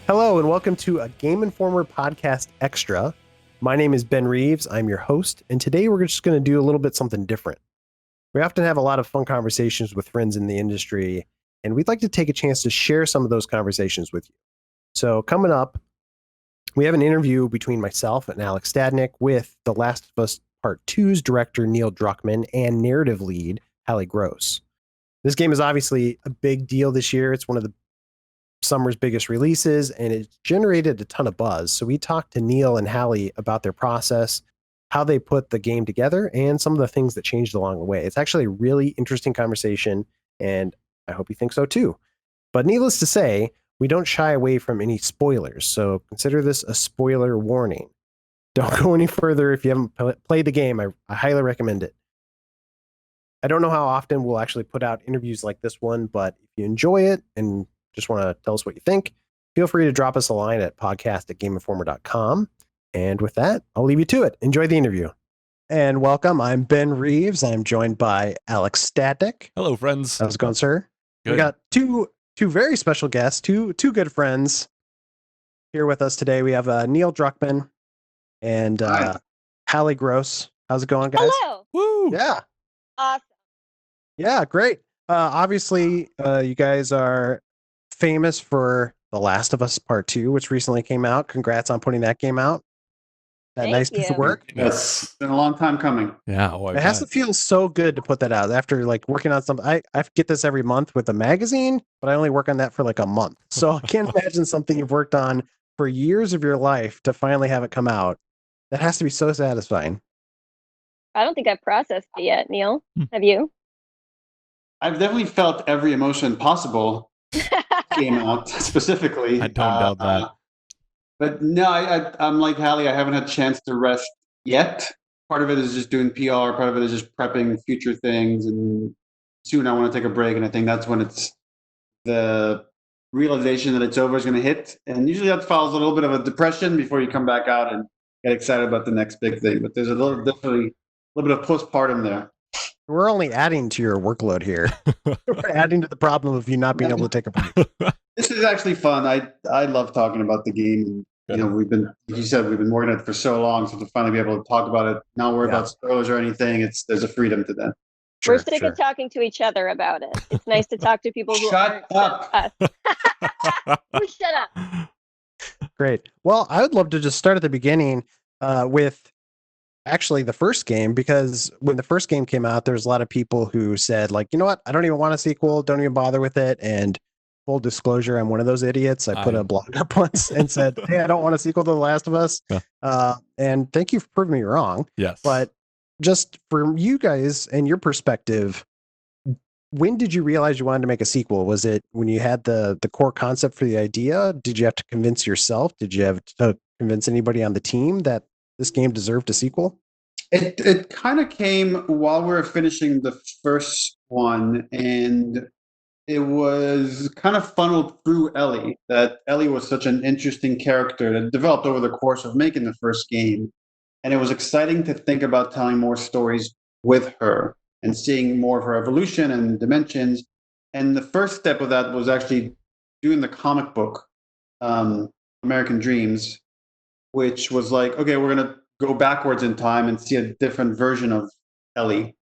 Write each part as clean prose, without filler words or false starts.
Hello and welcome to a Game Informer Podcast Extra. My name is Ben Reeves. I'm your host, and today we're just going to do a little bit something different. We often have a lot of fun conversations with friends in the industry, and we'd like to take a chance to share some of those conversations with you. So coming up, we have an interview between myself and Alex Stadnick with The Last of Us Part 2's director Neil Druckmann and narrative lead Halley Gross. This game is obviously a big deal this year. It's one of the summer's biggest releases, and it generated a ton of buzz. So we talked to Neil and Halley about their process, how they put the game together, and some of the things that changed along the way. It's actually a really interesting conversation, and I hope you think so too. But needless to say, we don't shy away from any spoilers, so consider this a spoiler warning. Don't go any further if you haven't played the game. I highly recommend it. I don't know how often we'll actually put out interviews like this one, but if you enjoy it and just want to tell us what you think, feel free to drop us a line at podcast@gameinformer.com. And with that, I'll leave you to it. Enjoy the interview. And welcome. I'm Ben Reeves. I'm joined by Alex Stadnick. Hello, friends. How's it going, sir? Good. We got two very special guests, two good friends here with us today. We have Neil Druckmann and Halley Gross. How's it going, guys? Hello. Woo! Yeah. Awesome. Yeah, great. Obviously, you guys are famous for The Last of Us Part 2, which recently came out. Congrats on putting that game out. That Thank nice piece of you. work. Yes, it's been a long time coming. Yeah. Oh, It has to feel so good to put that out after like working on something. I get this every month with a magazine, but I only work on that for like a month. So I can't imagine something you've worked on for years of your life to finally have it come out. That has to be so satisfying. I don't think I've processed it yet, Neil. Have you? I've definitely felt every emotion possible came out specifically. I don't doubt that. But no, I'm like Halley. I haven't had a chance to rest yet. Part of it is just doing PR. Part of it is just prepping future things. And soon I want to take a break. And I think that's when it's the realization that it's over is going to hit. And usually that follows a little bit of a depression before you come back out and get excited about the next big thing. But there's definitely a little bit of postpartum there. We're only adding to your workload here. We're adding to the problem of you not being able to take a break. This is actually fun. I love talking about the game. You know, we've been working on it for so long, so to finally be able to talk about it, not worry about spoilers or anything, there's a freedom to that. We're sick of talking to each other about it. It's nice to talk to people who Shut up. us. Shut up. Great. Well, I would love to just start at the beginning with actually the first game, because when the first game came out, there's a lot of people who said, like, you know what, I don't even want a sequel, don't even bother with it. And full disclosure, I'm one of those idiots. I put a blog up once and said, hey, I don't want a sequel to The Last of Us. Yeah. And thank you for proving me wrong. Yes. But just for you guys and your perspective, when did you realize you wanted to make a sequel? Was it when you had the core concept for the idea? Did you have to convince yourself? Did you have to convince anybody on the team that this game deserved a sequel? It kind of came while we were finishing the first one, and it was kind of funneled through Ellie. That Ellie was such an interesting character that developed over the course of making the first game, and it was exciting to think about telling more stories with her and seeing more of her evolution and dimensions. And the first step of that was actually doing the comic book, American Dreams, which was like, okay, we're going to go backwards in time and see a different version of Ellie.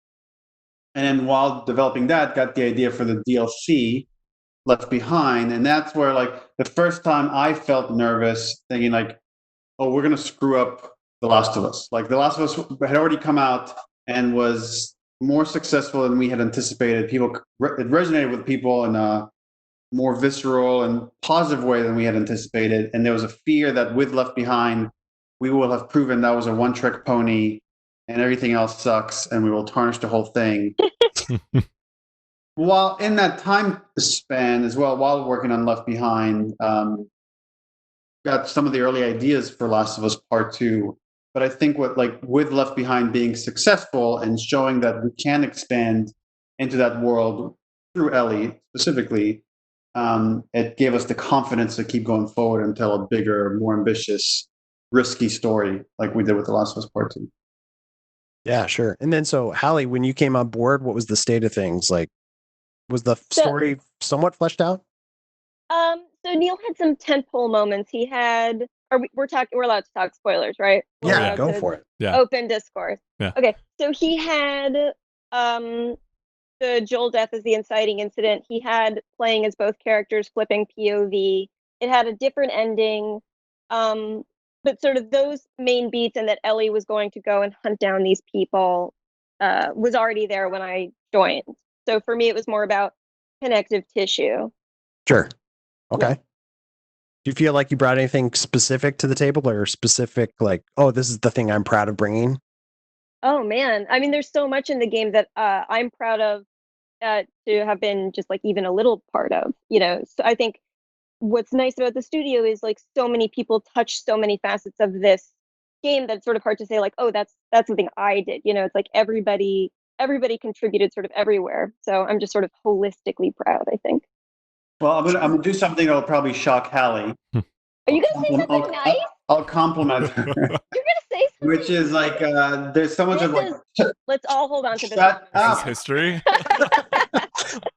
And then while developing that, got the idea for the DLC, Left Behind. And that's where, like, the first time I felt nervous, thinking like, oh, we're going to screw up The Last of Us. Like, The Last of Us had already come out and was more successful than we had anticipated. It resonated with people in a more visceral and positive way than we had anticipated. And there was a fear that with Left Behind, we will have proven that was a one-trick pony and everything else sucks, and we will tarnish the whole thing. While in that time span as well, while working on Left Behind, got some of the early ideas for Last of Us Part 2. But I think with Left Behind being successful and showing that we can expand into that world through Ellie specifically, it gave us the confidence to keep going forward and tell a bigger, more ambitious, risky story like we did with The Last of Us Part 2. Yeah, sure. And then so Halley, when you came on board, what was the state of things? Like, was the story somewhat fleshed out? So Neil had some tentpole moments. He had, we're allowed to talk spoilers, right? We're Yeah, allowed go to for it. Yeah. open discourse. Yeah. Okay, so he had the Joel death as the inciting incident. He had playing as both characters, flipping POV. It had a different ending. But sort of those main beats and that Ellie was going to go and hunt down these people was already there when I joined. So for me, it was more about connective tissue. Sure. Okay. Yeah. Do you feel like you brought anything specific to the table, or specific, like, oh, this is the thing I'm proud of bringing? Oh man, I mean, there's so much in the game that I'm proud of to have been just like even a little part of. So I think what's nice about the studio is like so many people touch so many facets of this game that it's sort of hard to say like, oh, that's something I did. It's like everybody contributed sort of everywhere. So I'm just sort of holistically proud, I think. Well, I'm gonna do something that'll probably shock Halley. Are you gonna say something nice? I'll compliment her. You're gonna say something, Which is like there's so much of like let's all hold on to this. shut This is up. history.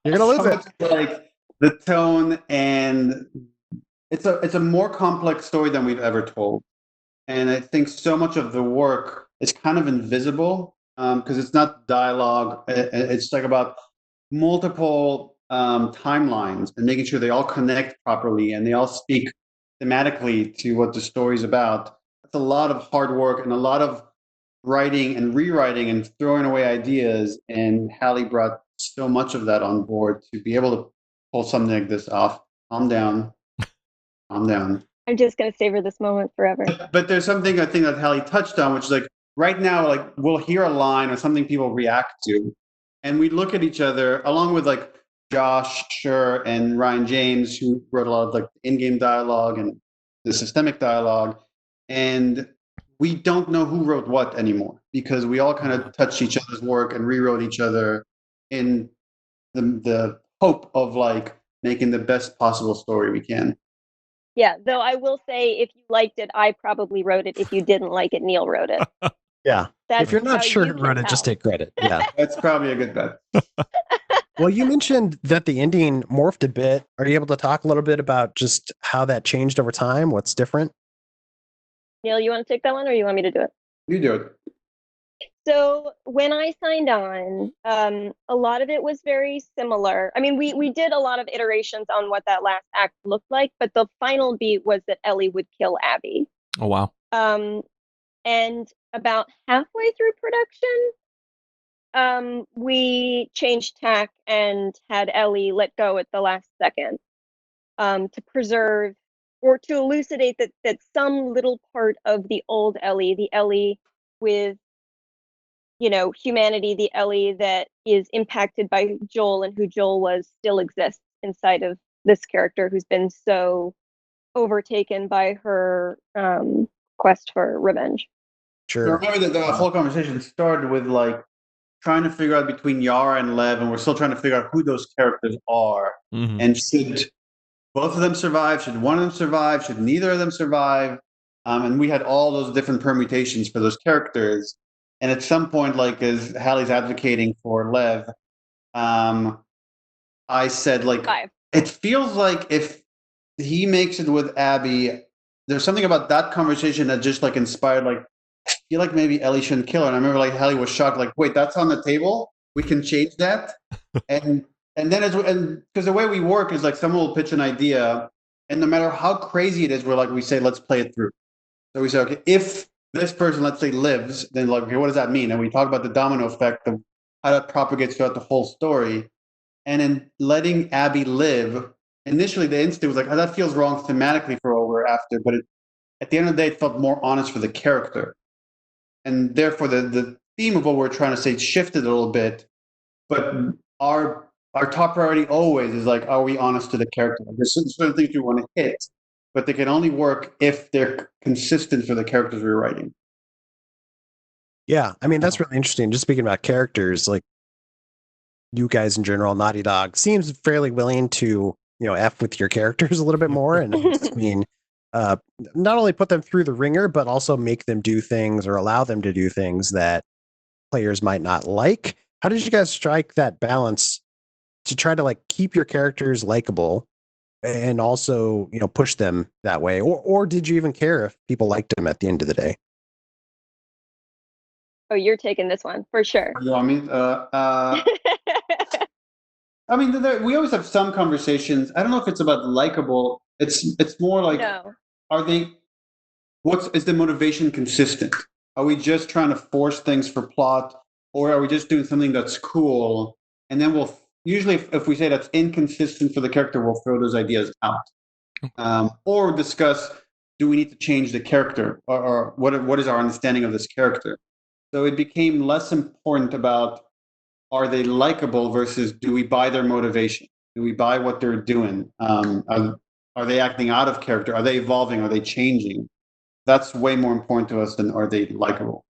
You're gonna lose So it. much like the tone, and it's a more complex story than we've ever told. And I think so much of the work is kind of invisible because it's not dialogue. It's like about multiple timelines and making sure they all connect properly and they all speak thematically to what the story's about. It's a lot of hard work and a lot of writing and rewriting and throwing away ideas. And Halley brought so much of that on board to be able to pull something like this off. Calm down. Calm down. I'm just gonna savor this moment forever. But there's something I think that Halley touched on, which is like right now, like we'll hear a line or something people react to, and we look at each other along with like Josh Scher and Ryan James, who wrote a lot of like in-game dialogue and the systemic dialogue, and we don't know who wrote what anymore because we all kind of touched each other's work and rewrote each other in the hope of like making the best possible story we can. Yeah, though I will say, if you liked it, I probably wrote it. If you didn't like it, Neil wrote it. Yeah. That's If you're not how sure you who can wrote it, just tell. take credit. Yeah. That's probably a good bet. Well, you mentioned that the ending morphed a bit. Are you able to talk a little bit about just how that changed over time? What's different? Neil, you want to take that one, or you want me to do it? You do it. So when I signed on, a lot of it was very similar. I mean, we did a lot of iterations on what that last act looked like, but the final beat was that Ellie would kill Abby. Oh, wow. And about halfway through production, we changed tack and had Ellie let go at the last second to preserve or to elucidate that some little part of the old Ellie, the Ellie with humanity, the Ellie that is impacted by Joel and who Joel was, still exists inside of this character who's been so overtaken by her quest for revenge. So Sure. remember that the whole conversation started with like trying to figure out between Yara and Lev, and we're still trying to figure out who those characters are. Mhm. And should both of them survive? Should one of them survive? Should neither of them survive? And we had all those different permutations for those characters. And at some point, like as Halley's advocating for Lev, I said, like, 5. it feels like if he makes it with Abby, there's something about that conversation that just like inspired, like, I feel like maybe Ellie shouldn't kill her. And I remember like Halley was shocked, like, wait, that's on the table? We can change that? and then because the way we work is like someone will pitch an idea, and no matter how crazy it is, we say, let's play it through. So we say, okay, if this person, let's say, lives, then like, okay, what does that mean? And we talk about the domino effect of how that propagates throughout the whole story. And in letting Abby live, initially the instinct was like, oh, that feels wrong thematically for what we're after. But at the end of the day, it felt more honest for the character. And therefore, the theme of what we're trying to say shifted a little bit. But our top priority always is like, are we honest to the character? There's certain things we want to hit, but they can only work if they're consistent for the characters we're writing. Yeah. I mean, that's really interesting. Just speaking about characters, like you guys in general, Naughty Dog seems fairly willing to, F with your characters a little bit more. And I mean, not only put them through the ringer, but also make them do things or allow them to do things that players might not like. How did you guys strike that balance to try to like keep your characters likable, and also, push them that way? Or did you even care if people liked him at the end of the day? Oh, you're taking this one for sure. You know what I mean? I mean, we always have some conversations. I don't know if it's about likable. It's more like, No. are they? Is the motivation consistent? Are we just trying to force things for plot, or are we just doing something that's cool? And then we'll usually, if we say that's inconsistent for the character, we'll throw those ideas out, or discuss: do we need to change the character, or what is our understanding of this character? So it became less important about are they likable versus do we buy their motivation? Do we buy what they're doing? Are they acting out of character? Are they evolving? Are they changing? That's way more important to us than are they likable.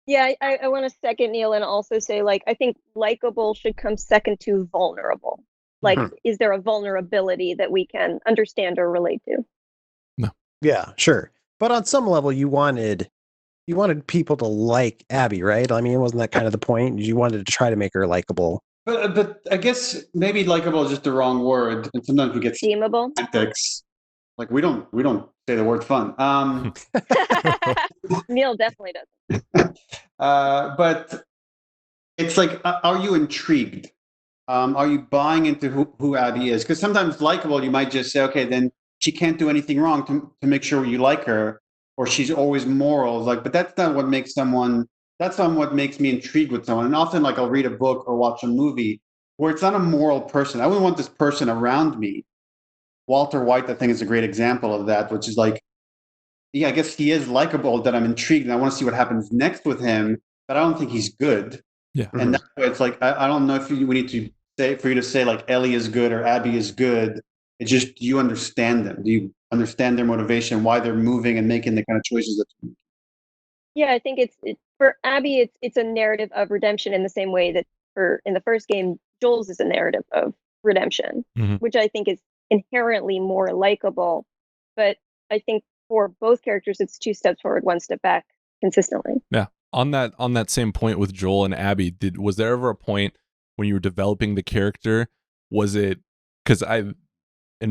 Yeah, I want to second Neil and also say, like, I think likable should come second to vulnerable. Like, is there a vulnerability that we can understand or relate to? No. Yeah, sure. But on some level, you wanted people to like Abby, right? I mean, wasn't that kind of the point? You wanted to try to make her likable. But I guess maybe likable is just the wrong word, and sometimes we get Seemable. tactics. Like we don't say the word fun. Neil definitely doesn't. But it's like, are you intrigued? Are you buying into who Abby is? Because sometimes likable, you might just say, okay, then she can't do anything wrong to make sure you like her, or she's always moral. Like, but that's not what makes someone. That's not what makes me intrigued with someone. And often, like, I'll read a book or watch a movie where it's not a moral person. I wouldn't want this person around me. Walter White, I think, is a great example of that, which is like, yeah, I guess he is likable, that I'm intrigued and I want to see what happens next with him, but I don't think he's good. Yeah. And that's why it's like, I don't know if we need to say, for you to say like Ellie is good or Abby is good. It's just, do you understand them? Do you understand their motivation, why they're moving and making the kind of choices that they're making? Yeah, I think it's for Abby, it's a narrative of redemption in the same way that in the first game, Joel's is a narrative of redemption, which I think is inherently more likable. But I think for both characters, it's 2 steps forward, 1 step back consistently. Yeah. On that same point with Joel and Abby, was there ever a point when you were developing the character? Was it, because and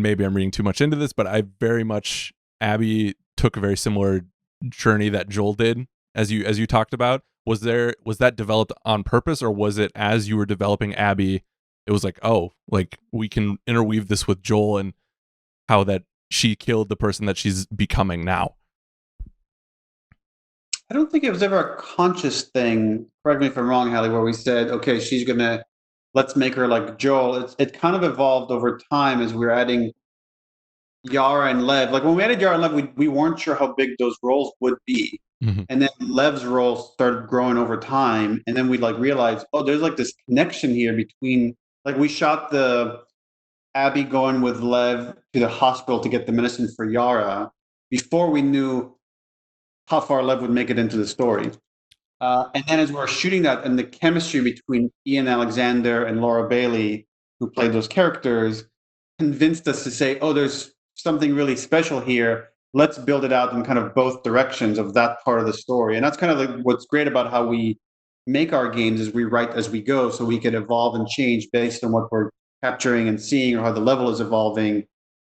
maybe I'm reading too much into this, but Abby took a very similar journey that Joel did, as you talked about. Was that developed on purpose, or was it as you were developing Abby, it was like, oh, like we can interweave this with Joel and how that she killed the person that she's becoming now? I don't think it was ever a conscious thing. Correct me if I'm wrong, Halley, where we said, okay, let's make her like Joel. It kind of evolved over time as we were adding Yara and Lev. Like when we added Yara and Lev, we weren't sure how big those roles would be. And then Lev's role started growing over time. And then we like realized, oh, there's like this connection here between, like we shot the Abby going with Lev to the hospital to get the medicine for Yara before we knew how far Lev would make it into the story. And then as we were shooting that, and the chemistry between Ian Alexander and Laura Bailey, who played those characters, convinced us to say, oh, there's something really special here. Let's build it out in kind of both directions of that part of the story. And that's kind of like what's great about how we make our games, is we write as we go, so we can evolve and change based on what we're capturing and seeing, or how the level is evolving,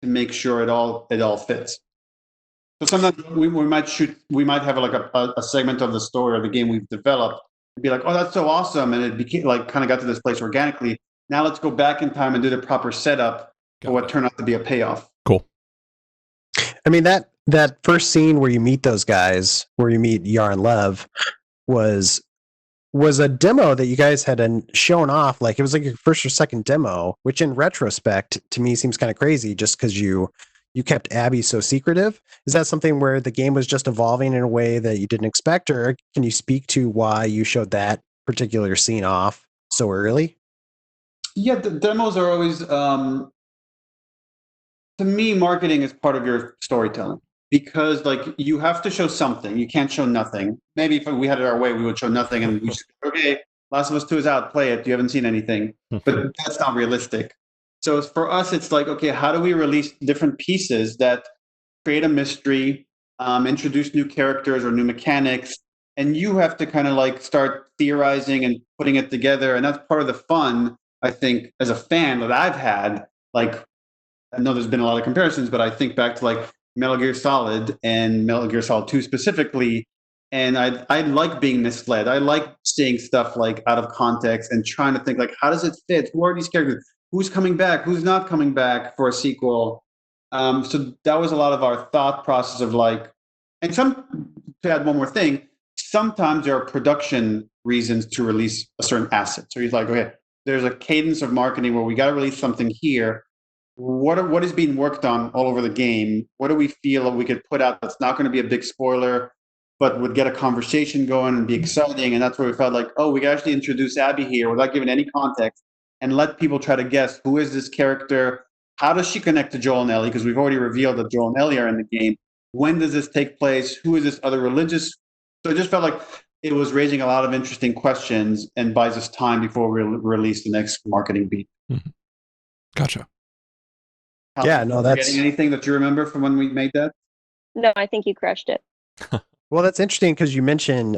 to make sure it all fits. So sometimes we might have like a segment of the story or the game we've developed and be like, oh, that's so awesome. And it became like kind of got to this place organically. Now let's go back in time and do the proper setup for what turned out to be a payoff. Cool. I mean, that first scene where you meet those guys, where you meet Yar and Lev, was a demo that you guys had shown off. Like it was like your first or second demo, which in retrospect to me seems kind of crazy, just because you kept Abby so secretive. Is that something where the game was just evolving in a way that you didn't expect, or can you speak to why you showed that particular scene off so early? Yeah, the demos are always, to me, marketing is part of your storytelling, because like you have to show something. You can't show nothing. Maybe if we had it our way, we would show nothing and we just, okay, Last of Us 2 is out, play it. You haven't seen anything, but that's not realistic. So for us, it's like, okay, how do we release different pieces that create a mystery, introduce new characters or new mechanics, and you have to kind of like start theorizing and putting it together. And that's part of the fun, I think, as a fan that I've had. Like I know there's been a lot of comparisons, but I think back to like Metal Gear Solid and Metal Gear Solid 2 specifically. And I like being misled. I like seeing stuff like out of context and trying to think like, how does it fit? Who are these characters? Who's coming back? Who's not coming back for a sequel? So that was a lot of our thought process of like, and to add one more thing, sometimes there are production reasons to release a certain asset. So he's like, okay, there's a cadence of marketing where we got to release something here. What is being worked on all over the game? What do we feel we could put out that's not going to be a big spoiler, but would get a conversation going and be exciting? And that's where we felt like, oh, we can actually introduce Abby here without giving any context and let people try to guess, who is this character? How does she connect to Joel and Ellie? Because we've already revealed that Joel and Ellie are in the game. When does this take place? Who is this other religious? So it just felt like it was raising a lot of interesting questions and buys us time before we release the next marketing beat. Mm-hmm. Gotcha. Yeah, no, that's getting anything that you remember from when we made that? No, I think you crushed it. well, that's interesting because you mentioned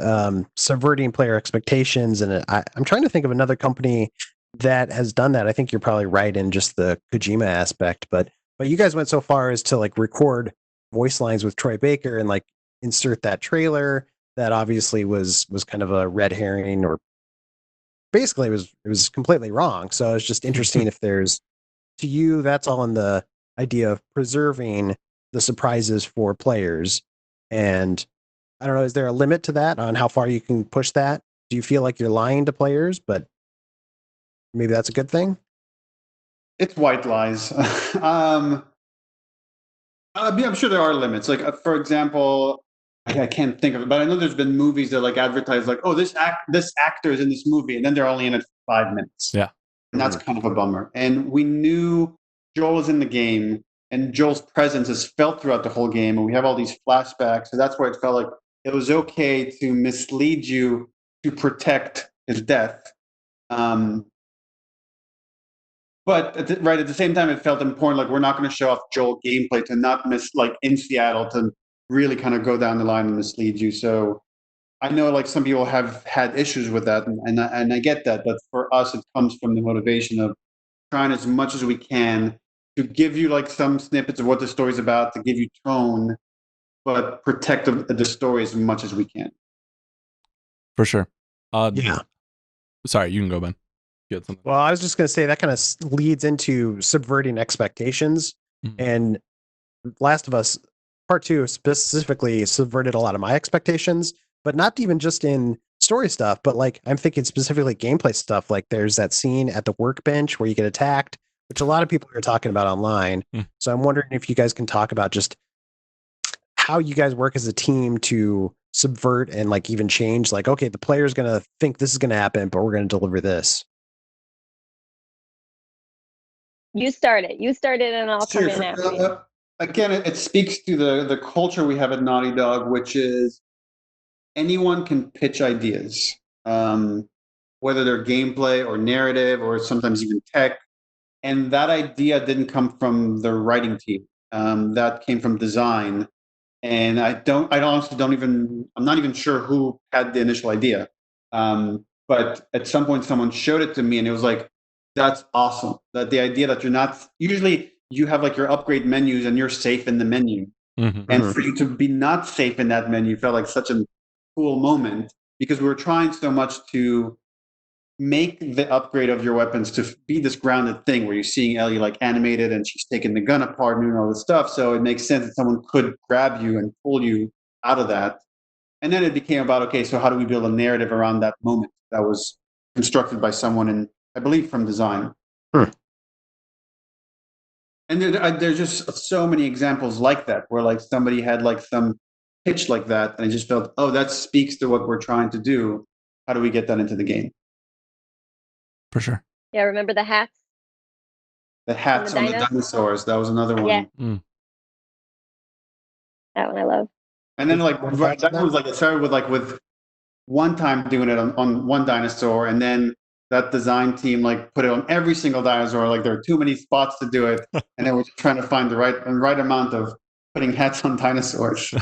subverting player expectations, and I'm trying to think of another company that has done that. I think you're probably right in just the Kojima aspect, but you guys went so far as to like record voice lines with Troy Baker and like insert that trailer that obviously was kind of a red herring, or basically it was completely wrong. So it's just interesting if there's, to you, that's all in the idea of preserving the surprises for players. And I don't know, is there a limit to that on how far you can push that? Do you feel like you're lying to players, but maybe that's a good thing? It's white lies. I'm sure there are limits. Like, for example, I can't think of it, but I know there's been movies that like advertise like, oh, this actor is in this movie, and then they're only in it for 5 minutes. Yeah. And that's kind of a bummer. And we knew Joel is in the game, and Joel's presence is felt throughout the whole game, and we have all these flashbacks. So that's where it felt like it was okay to mislead you to protect his death. But at the same time, it felt important. Like, we're not going to show off Joel gameplay to not miss, like in Seattle, to really kind of go down the line and mislead you. So I know like some people have had issues with that, and I get that. But for us, it comes from the motivation of trying as much as we can to give you like some snippets of what the story's about, to give you tone, but protect the story as much as we can. For sure. Yeah. Sorry, you can go, Ben. Get something. Well, I was just going to say that kind of leads into subverting expectations. Mm-hmm. And Last of Us Part 2 specifically subverted a lot of my expectations, but not even just in story stuff, but like I'm thinking specifically gameplay stuff. Like there's that scene at the workbench where you get attacked, which a lot of people are talking about online. So I'm wondering if you guys can talk about just how you guys work as a team to subvert and like even change, like, okay, the player's going to think this is going to happen, but we're going to deliver this. You start it, and I'll come in after you. Again, it speaks to the culture we have at Naughty Dog, which is anyone can pitch ideas, whether they're gameplay or narrative or sometimes even tech. And that idea didn't come from the writing team. That came from design. And I'm not even sure who had the initial idea. But at some point, someone showed it to me, and it was like, that's awesome. That the idea that you're not, usually you have like your upgrade menus and you're safe in the menu. Mm-hmm. And for you to be not safe in that menu felt like such a cool moment, because we were trying so much to make the upgrade of your weapons to be this grounded thing where you're seeing Ellie like animated and she's taking the gun apart and doing all this stuff. So it makes sense that someone could grab you and pull you out of that. And then it became about, okay, so how do we build a narrative around that moment that was constructed by someone in, I believe, from design. And there's just so many examples like that, where like somebody had like some pitch like that, and I just felt, oh, that speaks to what we're trying to do. How do we get that into the game? For sure. Yeah, remember the hats? The hats on the dinosaurs. That was another one. Yeah. Mm. That one I love. And then like that was like, it started with one time doing it on one dinosaur, and then that design team like put it on every single dinosaur. Like there were too many spots to do it, and then we're just trying to find the right amount of putting hats on dinosaurs.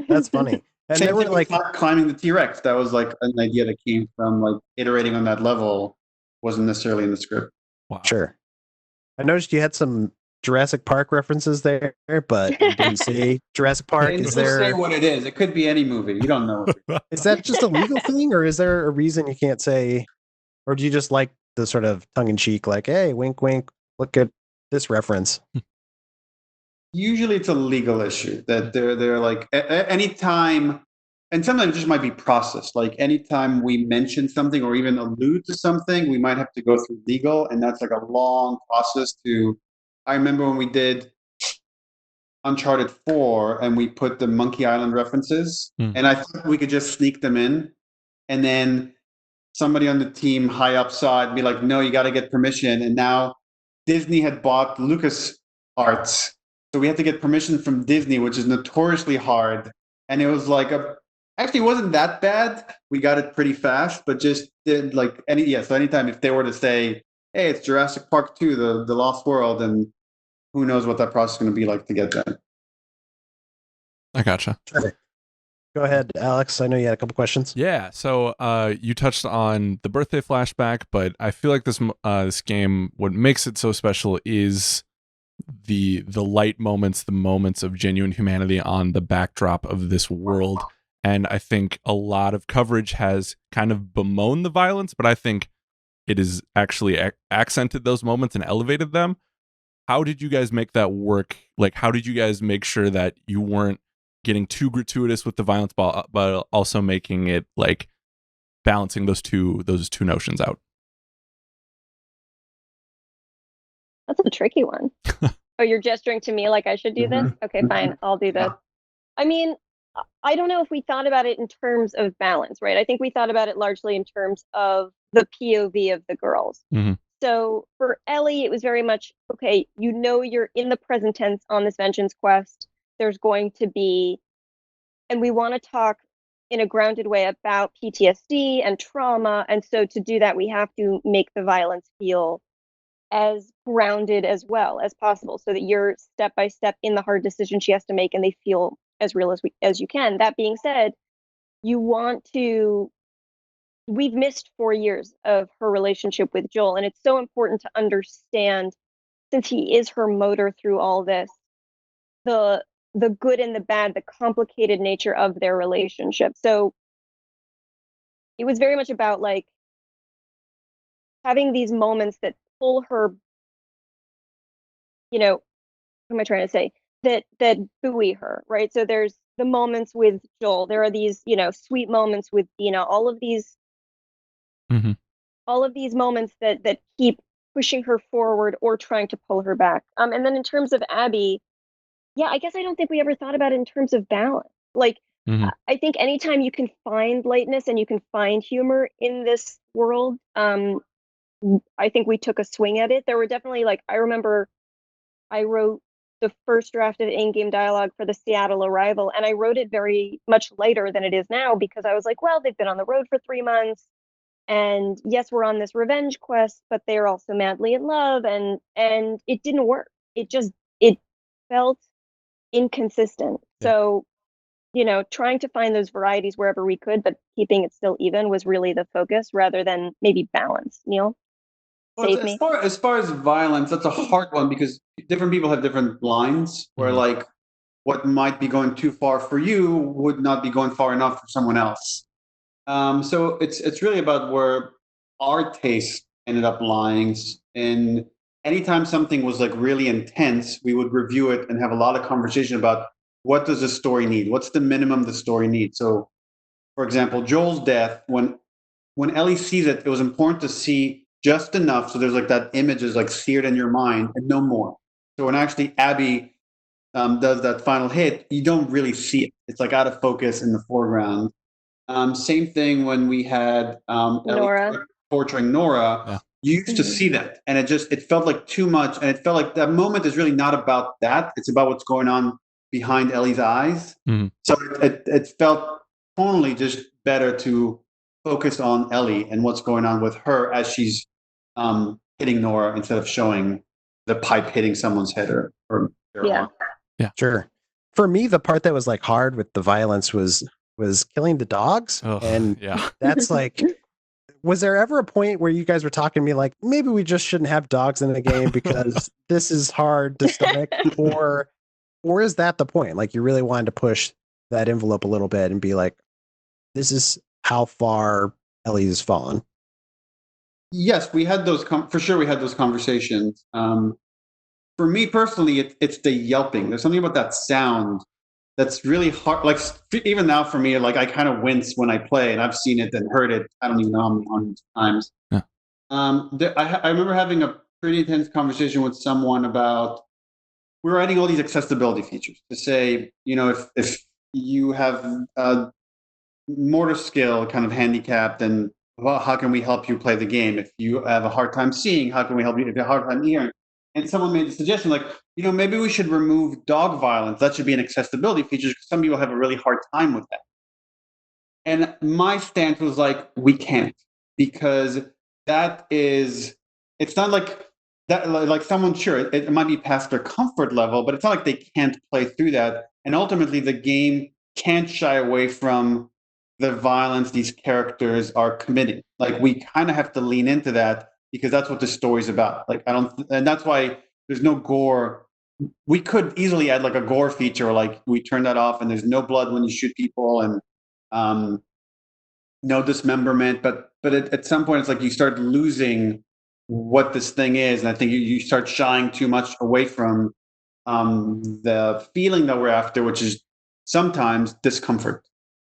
That's funny. And they were like climbing the T-Rex. That was like an idea that came from like iterating on that level. Wasn't necessarily in the script. Wow. Sure. I noticed you had some Jurassic Park references there, but you didn't say Jurassic Park. And Is just say there? what it is. It could be any movie. You don't know. Is that just a legal thing, or is there a reason you can't say? Or do you just like the sort of tongue in cheek, like, "Hey, wink, wink, look at this reference"? Usually, it's a legal issue that they're like anytime, and sometimes it just might be processed. Like anytime we mention something or even allude to something, we might have to go through legal, and that's like a long process to. I remember when we did Uncharted 4 and we put the Monkey Island references, and I thought we could just sneak them in, and then somebody on the team high up saw it be like, no, you got to get permission. And now Disney had bought Lucas Arts, so we had to get permission from Disney, which is notoriously hard. And it was like actually, it wasn't that bad. We got it pretty fast, but just did like so anytime if they were to say, hey, it's Jurassic Park 2, the Lost World, and who knows what that process is going to be like to get that. I gotcha. Go ahead, Alex. I know you had a couple questions. Yeah. So you touched on the birthday flashback, but I feel like this game, what makes it so special is the light moments, the moments of genuine humanity on the backdrop of this world. And I think a lot of coverage has kind of bemoaned the violence, but I think it has actually accented those moments and elevated them. How did you guys make that work? Like, how did you guys make sure that you weren't getting too gratuitous with the violence, but also making it like balancing those two notions out? That's a tricky one. Oh, you're gesturing to me like I should do this? Okay, fine. I'll do this. I mean, I don't know if we thought about it in terms of balance, right? I think we thought about it largely in terms of the POV of the girls. So for Ellie, it was very much, okay, you're in the present tense on this vengeance quest. There's going to be, and we want to talk in a grounded way about PTSD and trauma. And so to do that, we have to make the violence feel as grounded as well as possible so that you're step by step in the hard decision she has to make and they feel as real as you can. That being said, we've missed 4 years of her relationship with Joel, and it's so important to understand, since he is her motor through all this, the good and the bad, the complicated nature of their relationship. So it was very much about like having these moments that pull her, what am I trying to say? That buoy her, right? So there's the moments with Joel. There are these, sweet moments with Dina. All of these moments that keep pushing her forward or trying to pull her back. And then in terms of Abby, yeah, I guess I don't think we ever thought about it in terms of balance. Like, I think anytime you can find lightness and you can find humor in this world, I think we took a swing at it. There were definitely, like, I remember I wrote the first draft of in-game dialogue for the Seattle Arrival, and I wrote it very much lighter than it is now because I was like, well, they've been on the road for 3 months, and yes, we're on this revenge quest, but they're also madly in love, and it didn't work. It felt inconsistent. Yeah. So, trying to find those varieties wherever we could, but keeping it still even was really the focus rather than maybe balance. Neil? Well, as far as violence, that's a hard one because different people have different lines where like what might be going too far for you would not be going far enough for someone else. So it's really about where our taste ended up lying. And anytime something was like really intense, we would review it and have a lot of conversation about what does the story need? What's the minimum the story needs? So, for example, Joel's death, when Ellie sees it, it was important to see just enough so there's like that image is like seared in your mind and no more. So when actually Abby does that final hit, you don't really see it. It's like out of focus in the foreground. Same thing when we had Nora Ellie torturing Nora. Yeah. You used to see that, and it felt like too much, and it felt like that moment is really not about that. It's about what's going on behind Ellie's eyes. So it felt tonally just better to focus on Ellie and what's going on with her as she's hitting Nora instead of showing the pipe hitting someone's head or yeah. Sure. For me, the part that was like hard with the violence was killing the dogs. Oh, and yeah. that's like was there ever a point where you guys were talking to me like, maybe we just shouldn't have dogs in the game because this is hard to stomach? Or is that the point? Like, you really wanted to push that envelope a little bit and be like, this is how far Ellie's fallen? Yes, we had those for sure. We had those conversations. For me personally, it's the yelping. There's something about that sound that's really hard. Like even now for me, like I kind of wince when I play, and I've seen it and heard it. I don't even know how many hundreds of times. Yeah. I remember having a pretty intense conversation with someone about, we're adding all these accessibility features to say, if you have motor skill kind of handicapped, then well, how can we help you play the game? If you have a hard time seeing, how can we help you? If you have a hard time hearing? And someone made the suggestion, like, maybe we should remove dog violence. That should be an accessibility feature because some people have a really hard time with that. And my stance was like, we can't, because it's not like that, like someone, sure, it might be past their comfort level, but it's not like they can't play through that. And ultimately the game can't shy away from the violence these characters are committing. Like, we kind of have to lean into that because that's what the story's about. Like, and that's why there's no gore. We could easily add like a gore feature, like we turn that off and there's no blood when you shoot people and no dismemberment. But at some point it's like you start losing what this thing is. And I think you start shying too much away from the feeling that we're after, which is sometimes discomfort.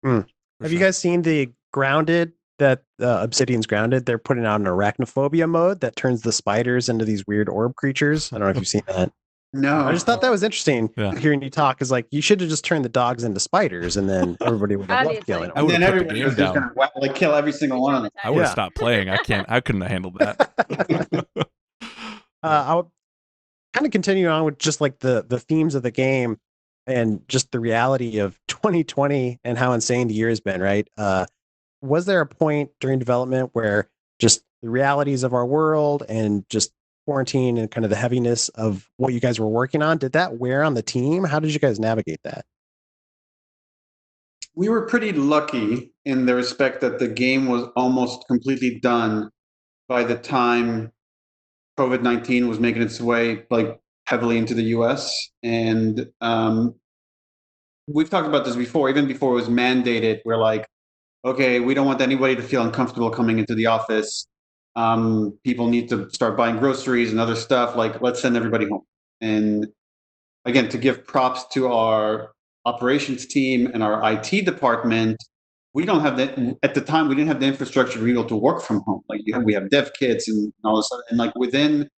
Have you guys seen the Grounded, that Obsidian's Grounded? They're putting out an arachnophobia mode that turns the spiders into these weird orb creatures. I don't know if you've seen that. No. I just thought that was interesting. Yeah. Hearing you talk is like, you should have just turned the dogs into spiders and then everybody would have loved killing them. I would And have then put the everyone game was just down. gonna like kill every single one of them. I would have Yeah. stopped playing. I couldn't have handled that. I would kind of continue on with just like the themes of the game and just the reality of 2020 and how insane the year has been, right? Was there a point during development where just the realities of our world and just quarantine and kind of the heaviness of what you guys were working on, did that wear on the team? How did you guys navigate that? We were pretty lucky in the respect that the game was almost completely done by the time COVID-19 was making its way like heavily into the US. And we've talked about this before, even before it was mandated. We're like, okay, we don't want anybody to feel uncomfortable coming into the office. People need to start buying groceries and other stuff. Like, let's send everybody home. And again, to give props to our operations team and our IT department, we don't have that at the time. We didn't have the infrastructure to be able to work from home. Like, we have dev kits and all this stuff. And like within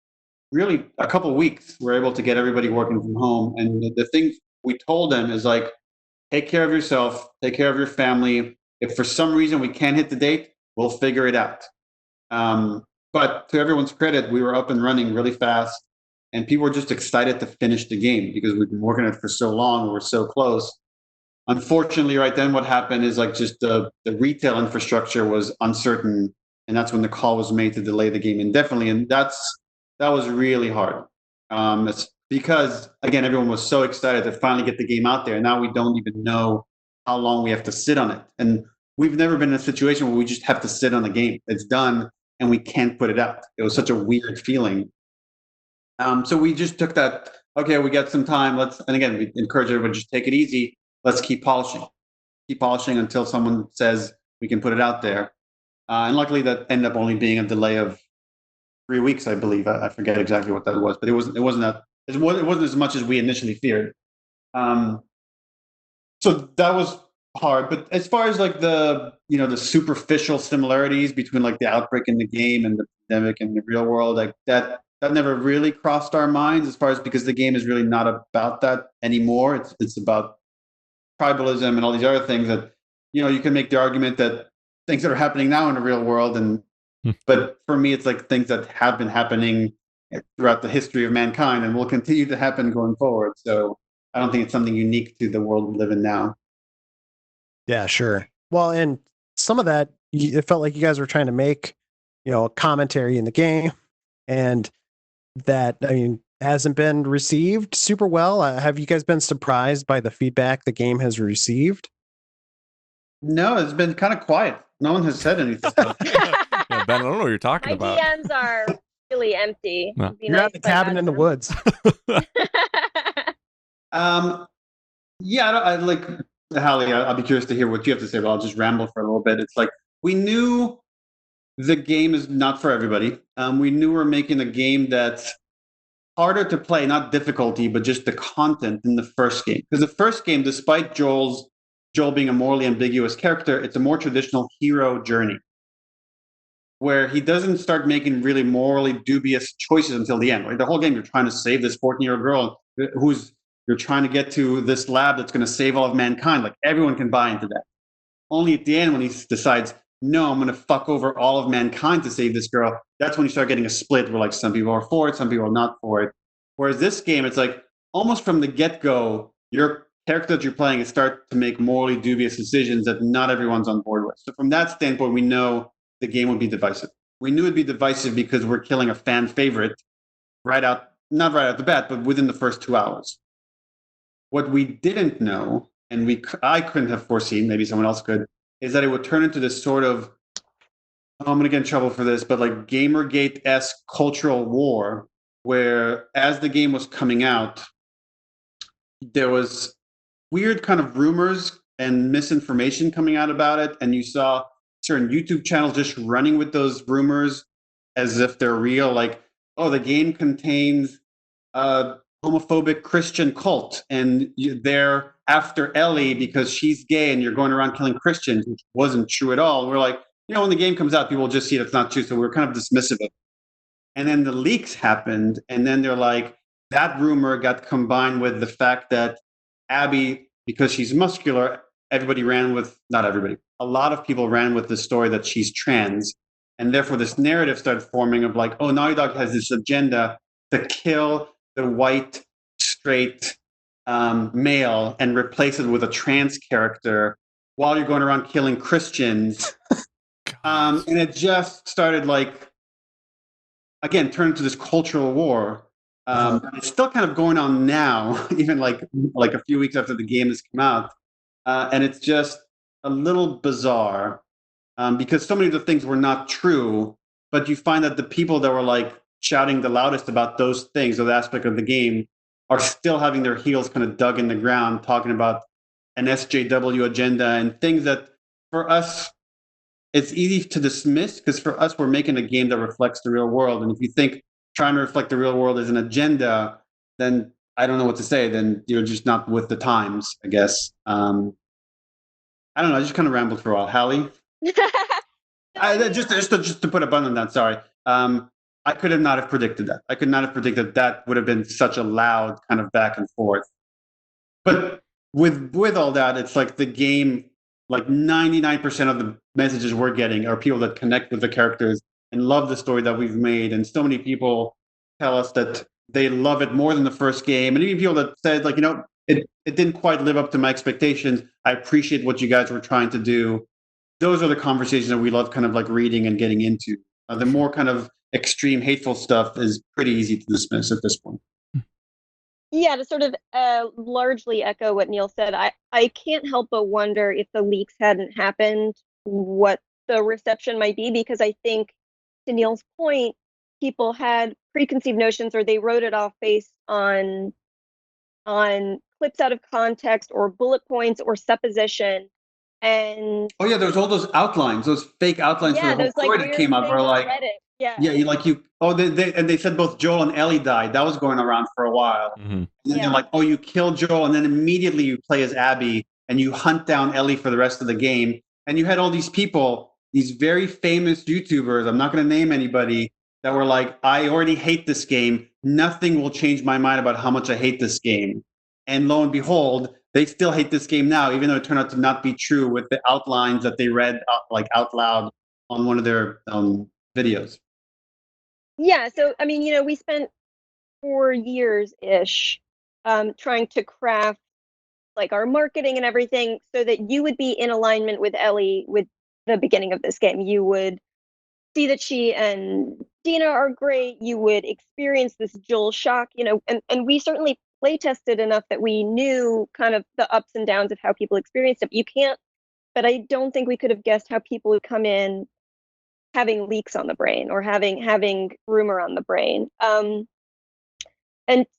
really a couple of weeks, we're able to get everybody working from home. And the thing we told them is like, take care of yourself, take care of your family. If for some reason we can't hit the date, we'll figure it out. But to everyone's credit, we were up and running really fast, and people were just excited to finish the game because we've been working on it for so long. We're so close. Unfortunately, right then, what happened is like just the retail infrastructure was uncertain, and that's when the call was made to delay the game indefinitely, and that was really hard. It's because again, everyone was so excited to finally get the game out there, and now we don't even know how long we have to sit on it. And we've never been in a situation where we just have to sit on the game. It's done and we can't put it out. It was such a weird feeling. So we just took that, okay, we got some time. And again, we encourage everyone to just take it easy. Let's keep polishing until someone says we can put it out there. And luckily that ended up only being a delay of 3 weeks, I believe. I forget exactly what that was, but it wasn't as much as we initially feared. So that was hard. But as far as like the superficial similarities between like the outbreak in the game and the pandemic in the real world, like that never really crossed our minds, as far as, because the game is really not about that anymore. It's about tribalism and all these other things that, you can make the argument that things that are happening now in the real world, but for me, it's like things that have been happening throughout the history of mankind and will continue to happen going forward. So I don't think it's something unique to the world we live in now. Yeah, sure. Well, and some of that, it felt like you guys were trying to make, a commentary in the game, and that, hasn't been received super well. Have you guys been surprised by the feedback the game has received? No, it's been kind of quiet. No one has said anything. Yeah, Ben, I don't know what you're talking My about. DMs are really empty. No. It'd be You're nice at the if I cabin had in the them. woods. Yeah, I like Halley. I'll be curious to hear what you have to say, but I'll just ramble for a little bit. It's like we knew the game is not for everybody. We knew we're making a game that's harder to play, not difficulty, but just the content in the first game. Because the first game, despite Joel being a morally ambiguous character, it's a more traditional hero journey where he doesn't start making really morally dubious choices until the end. Like the whole game, you're trying to save this 14-year-old girl you're trying to get to this lab that's going to save all of mankind. Like everyone can buy into that. Only at the end, when he decides, no, I'm going to fuck over all of mankind to save this girl, that's when you start getting a split where like some people are for it, some people are not for it. Whereas this game, it's like almost from the get-go, your character that you're playing is start to make morally dubious decisions that not everyone's on board with. So from that standpoint, we know the game would be divisive. We knew it'd be divisive because we're killing a fan favorite not right out the bat, but within the first 2 hours. What we didn't know, and I couldn't have foreseen, maybe someone else could, is that it would turn into this sort of, I'm going to get in trouble for this, but like Gamergate-esque cultural war, where as the game was coming out, there was weird kind of rumors and misinformation coming out about it, and you saw certain YouTube channels just running with those rumors as if they're real, like, oh, the game contains a homophobic Christian cult, and they're after Ellie because she's gay, and you're going around killing Christians, which wasn't true at all. We're like, when the game comes out, people will just see it's not true, so we're kind of dismissive of it. And then the leaks happened, and then they're like, that rumor got combined with the fact that Abby, because she's muscular, not everybody, a lot of people ran with the story that she's trans. And therefore, this narrative started forming of like, oh, Naughty Dog has this agenda to kill the white, straight male and replace it with a trans character while you're going around killing Christians. And it just started like, again, turned into this cultural war. It's still kind of going on now, even like a few weeks after the game has come out. And it's just a little bizarre because so many of the things were not true, but you find that the people that were like shouting the loudest about those things or the aspect of the game are still having their heels kind of dug in the ground, talking about an SJW agenda and things that for us, it's easy to dismiss because for us, we're making a game that reflects the real world. And if you think trying to reflect the real world is an agenda, then I don't know what to say. Then you're just not with the times, I guess. I don't know. I just kind of rambled for a while. Halley? Just to put a button on that, sorry. I could not have predicted that. I could not have predicted that would have been such a loud kind of back and forth. But with all that, it's like the game, like 99% of the messages we're getting are people that connect with the characters and love the story that we've made. And so many people tell us that they love it more than the first game. And even people that said, like, it didn't quite live up to my expectations. I appreciate what you guys were trying to do. Those are the conversations that we love kind of like reading and getting into. The more kind of extreme hateful stuff is pretty easy to dismiss at this point. Yeah, to sort of largely echo what Neil said, I can't help but wonder if the leaks hadn't happened, what the reception might be, because I think, to Neil's point, people had preconceived notions or they wrote it off based on clips out of context or bullet points or supposition. And oh yeah, there's all those outlines, those fake outlines for the whole story that came out. Where like, they said both Joel and Ellie died. That was going around for a while. Mm-hmm. And then they're like, oh, you killed Joel, and then immediately you play as Abby and you hunt down Ellie for the rest of the game. And you had all these people, these very famous YouTubers. I'm not going to name anybody that were like, I already hate this game. Nothing will change my mind about how much I hate this game. And lo and behold, they still hate this game now, even though it turned out to not be true with the outlines that they read out loud on one of their videos. Yeah, so I mean, we spent 4 years-ish trying to craft like our marketing and everything so that you would be in alignment with Ellie with the beginning of this game. You would see that she and Dina are great. You would experience this Joel shock, and we certainly play tested enough that we knew kind of the ups and downs of how people experienced it. But I don't think we could have guessed how people would come in having leaks on the brain or having rumor on the brain. And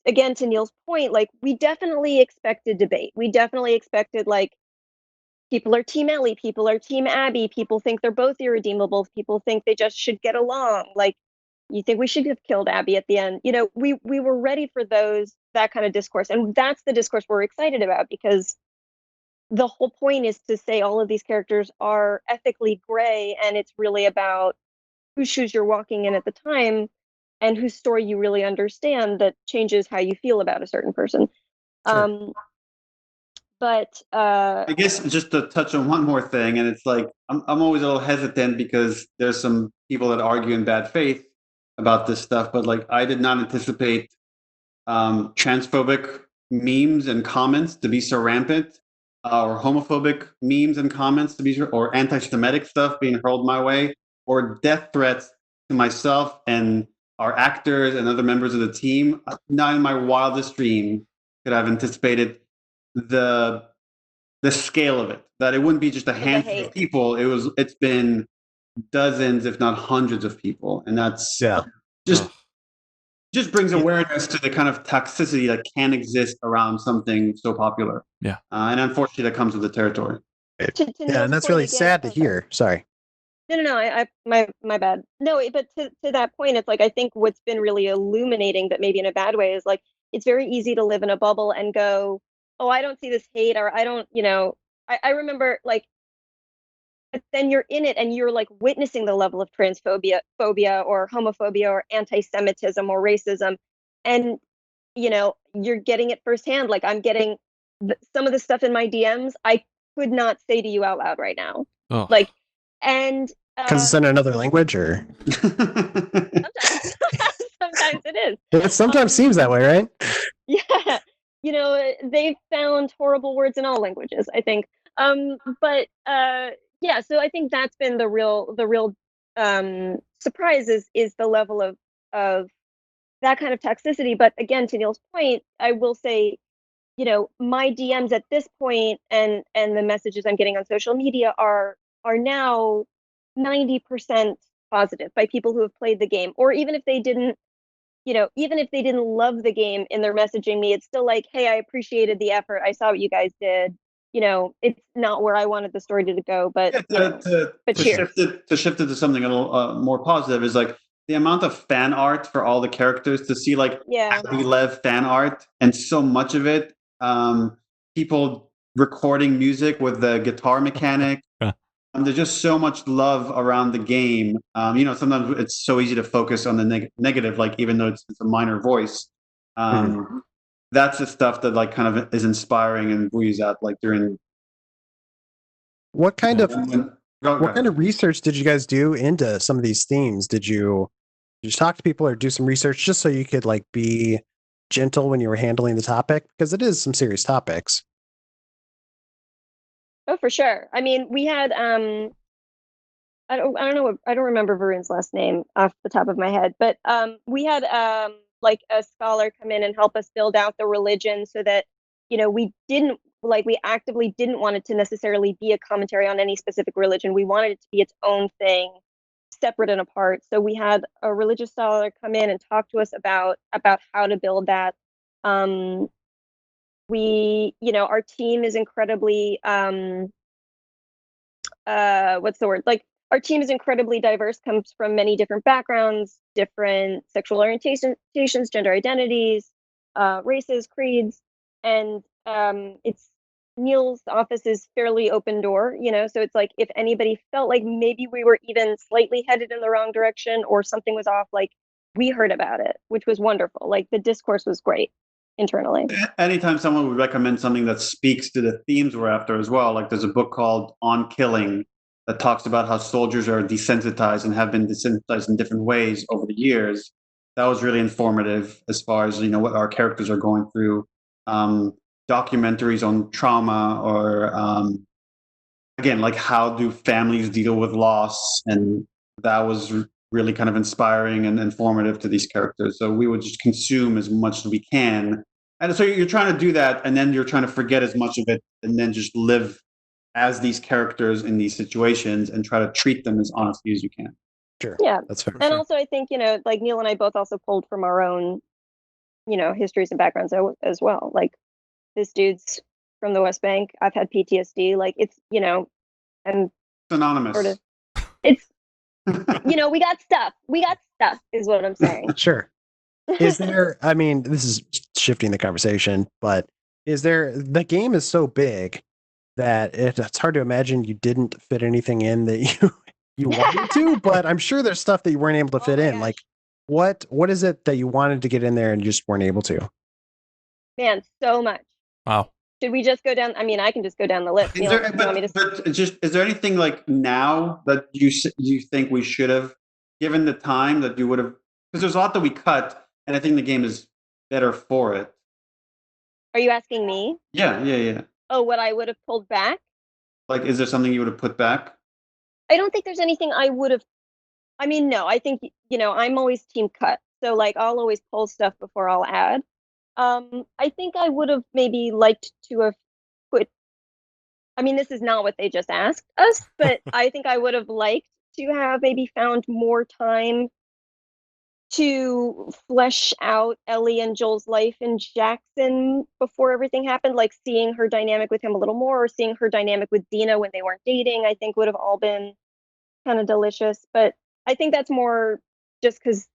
again, to Neil's point, like we definitely expected debate. We definitely expected like people are Team Ellie, people are Team Abby, people think they're both irredeemable, people think they just should get along. Like, you think we should have killed Abby at the end? You know, we were ready for that kind of discourse, and that's the discourse we're excited about, because the whole point is to say all of these characters are ethically gray, and it's really about whose shoes you're walking in at the time and whose story you really understand that changes how you feel about a certain person. Sure. But I guess just to touch on one more thing, and it's like I'm always a little hesitant because there's some people that argue in bad faith about this stuff, but like I did not anticipate transphobic memes and comments to be so rampant, or homophobic memes and comments to be, or anti-Semitic stuff being hurled my way, or death threats to myself and our actors and other members of the team. Not in my wildest dream could I have anticipated the scale of it. That it wouldn't be just a handful of people. It's been dozens, if not hundreds of people, and that's just brings awareness to the kind of toxicity that can exist around something so popular. Yeah. And unfortunately, that comes with the territory. Yeah, and that's really sad to hear. Sorry. No. I my bad. No, but to that point, it's like I think what's been really illuminating, but maybe in a bad way, is like it's very easy to live in a bubble and go, oh, I don't see this hate, or I don't, you know, I remember like, but then you're in it and you're like witnessing the level of phobia or homophobia or anti-Semitism or racism, and you know you're getting it firsthand. Like I'm getting some of the stuff in my DMs I could not say to you out loud right now. Oh. Like, and because it's in another language, or sometimes sometimes it is. it sometimes seems that way, right? Yeah, you know, they've found horrible words in all languages, I think. But yeah, so I think that's been the real surprise is the level of that kind of toxicity. But again, to Neil's point, I will say, you know, my DMs at this point and the messages I'm getting on social media are now 90% positive by people who have played the game, or even if they didn't, you know, even if they didn't love the game in their messaging me, it's still like, hey, I appreciated the effort. I saw what you guys did. You know, it's not where I wanted the story to go, but to shift it to something a little more positive is like the amount of fan art for all the characters, to see like Abby Lev fan art, and so much of it, people recording music with the guitar mechanic. There's just so much love around the game. You know, sometimes it's so easy to focus on the negative, like even though it's a minor voice. That's the stuff that like kind of is inspiring and buoys out like during. What kind of research did you guys do into some of these themes? Did you talk to people or do some research just so you could like be gentle when you were handling the topic, because it is some serious topics? Oh, for sure. I mean, we had I don't remember Varun's last name off the top of my head, but we had like a scholar come in and help us build out the religion so that, you know, we actively didn't want it to necessarily be a commentary on any specific religion. We wanted it to be its own thing, separate and apart. So we had a religious scholar come in and talk to us about how to build that. We, you know, our team is incredibly what's the word? Like, our team is incredibly diverse, comes from many different backgrounds, different sexual orientations, gender identities, races, creeds, and it's Neil's office is fairly open door, you know, so it's like if anybody felt like maybe we were even slightly headed in the wrong direction or something was off, like we heard about it, which was wonderful. Like the discourse was great internally. Anytime someone would recommend something that speaks to the themes we're after as well, like there's a book called On Killing that talks about how soldiers are desensitized and have been desensitized in different ways over the years. That was really informative as far as, you know, what our characters are going through. Documentaries on trauma, or again, like how do families deal with loss, and that was really kind of inspiring and informative to these characters. So we would just consume as much as we can. And so you're trying to do that, and then you're trying to forget as much of it, and then just live as these characters in these situations and try to treat them as honestly as you can. Sure. Yeah. That's fair. And also, I think, like Neil and I both also pulled from our own, histories and backgrounds as well. Like, this dude's from the West Bank. I've had PTSD. Like, it's, and Synonymous. sort of, it's, we got stuff. We got stuff, is what I'm saying. Sure. Is there, I mean, this is shifting the conversation, but the game is so big that it's hard to imagine you didn't fit anything in that you wanted to, but I'm sure there's stuff that you weren't able to fit my in. gosh. Like, what is it that you wanted to get in there and you just weren't able to? Man, so much. Wow. Should we just go down? I mean, I can just go down the list. Is there anything like now that you think we should have, given the time that you would have? Because there's a lot that we cut, and I think the game is better for it. Are you asking me? Yeah. Oh, what I would have pulled back? Like, is there something you would have put back? I don't think there's anything I would have. I mean, no, I think, I'm always team cut. So, like, I'll always pull stuff before I'll add. I think I would have maybe liked to have put, I mean, this is not what they just asked us, but I think I would have liked to have maybe found more time to flesh out Ellie and Joel's life in Jackson before everything happened, like seeing her dynamic with him a little more, or seeing her dynamic with Dina when they weren't dating, I think would have all been kind of delicious. But I think that's more just because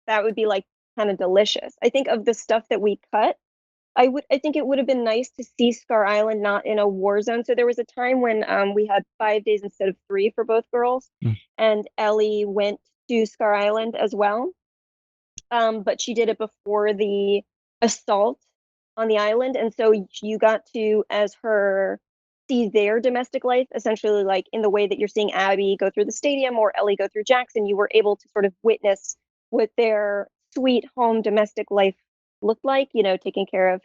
that would be like kind of delicious. I think of the stuff that we cut, I think it would have been nice to see Scar Island not in a war zone. So there was a time when we had 5 days instead of 3 for both girls, and Ellie went to Scar Island as well. But she did it before the assault on the island, and so you got to, as her, see their domestic life, essentially like in the way that you're seeing Abby go through the stadium or Ellie go through Jackson. You were able to sort of witness what their sweet home domestic life looked like, taking care of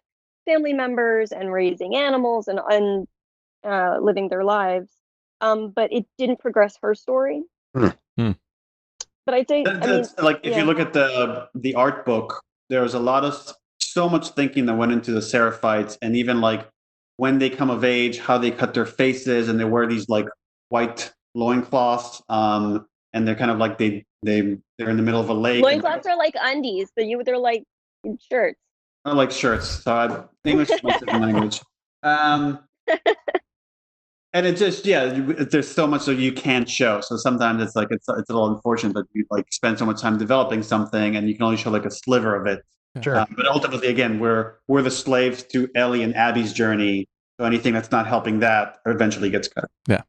family members and raising animals and living their lives. But it didn't progress her story. But I'd say, if you look at the art book, there was so much thinking that went into the Seraphites, and even like when they come of age, how they cut their faces, and they wear these like white loincloths, and they're kind of like they're in the middle of a lake. Loincloths are like undies, they're like shirts. I like shirts, so English is my second language. And it just, there's so much that you can't show. So sometimes it's like, it's a little unfortunate that you like spend so much time developing something and you can only show like a sliver of it. Sure. But ultimately, again, we're the slaves to Ellie and Abby's journey. So anything that's not helping that eventually gets cut. Yeah.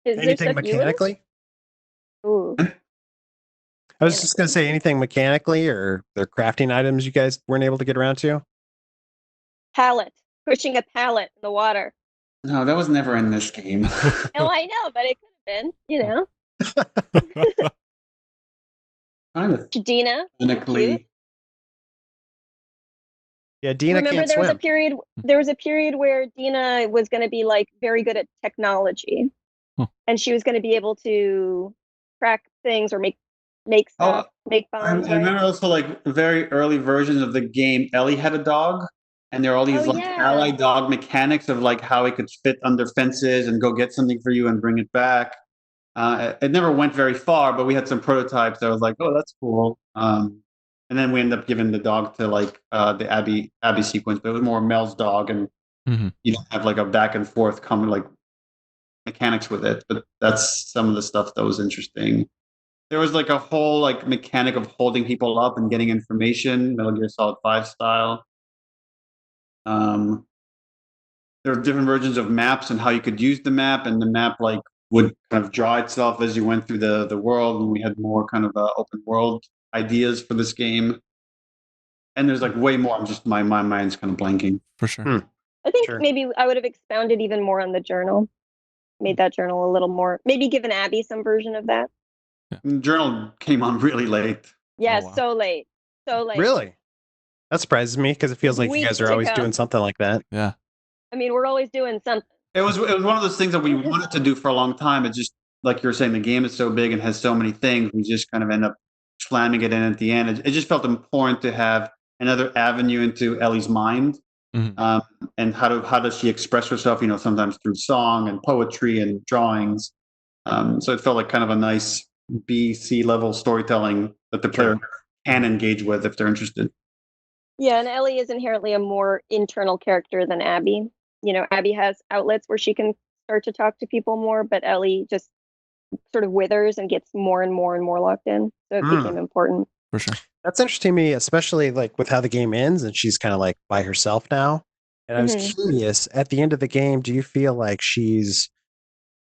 Anything mechanically? Ooh. I was just going to say, anything mechanically or their crafting items you guys weren't able to get around to? Pallet. Pushing a pallet in the water. No, that was never in this game. No, I know, but it could have been, Kind of Dina. technically. Yeah, Dina Remember, can't there swim. was a period where Dina was going to be like very good at technology, and she was going to be able to crack things or make stuff, make bombs. I remember also like very early versions of the game. Ellie had a dog, and there are all these ally dog mechanics of like how it could fit under fences and go get something for you and bring it back. It never went very far, but we had some prototypes that was like, oh, that's cool. And then we ended up giving the dog to like the Abby sequence, but it was more Mel's dog, and you don't have like a back and forth coming like mechanics with it. But that's some of the stuff that was interesting. There was like a whole like mechanic of holding people up and getting information, Metal Gear Solid 5 style. There are different versions of maps and how you could use the map, and the map like would kind of draw itself as you went through the world, and we had more kind of open world ideas for this game. And there's like way more. I'm just my mind's kind of blanking. For sure. I think maybe I would have expounded even more on the journal, made that journal a little more, maybe given Abby some version of that. The journal came on really late. Yeah, so late. Really? That surprises me because it feels like you guys are always doing something like that. Yeah. I mean, we're always doing something. It was one of those things that we wanted to do for a long time. It just, like you were saying, the game is so big and has so many things. We just kind of end up slamming it in at the end. It just felt important to have another avenue into Ellie's mind. And how does she express herself? Sometimes through song and poetry and drawings. So it felt like kind of a nice B, C level storytelling that the player can engage with if they're interested. Yeah, and Ellie is inherently a more internal character than Abby. Abby has outlets where she can start to talk to people more, but Ellie just sort of withers and gets more and more and more locked in. So it became important. For sure. That's interesting to me, especially like with how the game ends and she's kind of like by herself now. And I was curious, at the end of the game, do you feel like she's,